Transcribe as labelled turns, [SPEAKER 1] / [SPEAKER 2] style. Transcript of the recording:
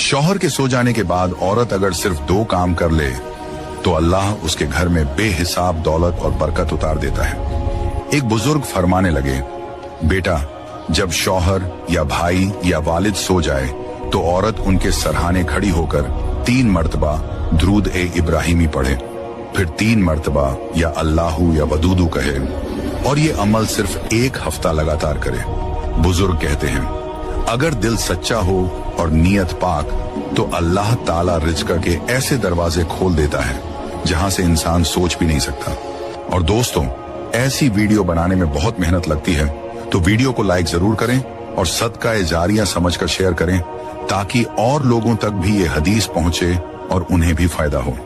[SPEAKER 1] शौहर के सो जाने के बाद औरत अगर सिर्फ 2 काम कर ले तो अल्लाह उसके घर में बेहिसाब दौलत और बरकत उतार देता है। एक बुजुर्ग फरमाने लगे, बेटा जब शौहर या भाई या वालिद सो जाए तो औरत उनके सरहाने खड़ी होकर 3 मर्तबा दुरूद ए इब्राहिमी पढ़े, फिर 3 मर्तबा या अल्लाहू या वदूदू कहे और ये अमल सिर्फ 1 हफ्ता लगातार करे। बुजुर्ग कहते हैं अगर दिल सच्चा हो और नीयत पाक तो अल्लाह ताला रिज़्क़ के ऐसे दरवाजे खोल देता है जहां से इंसान सोच भी नहीं सकता। और दोस्तों, ऐसी वीडियो बनाने में बहुत मेहनत लगती है, तो वीडियो को लाइक जरूर करें और सदका ए जारिया समझकर शेयर करें ताकि और लोगों तक भी ये हदीस पहुंचे और उन्हें भी फायदा हो।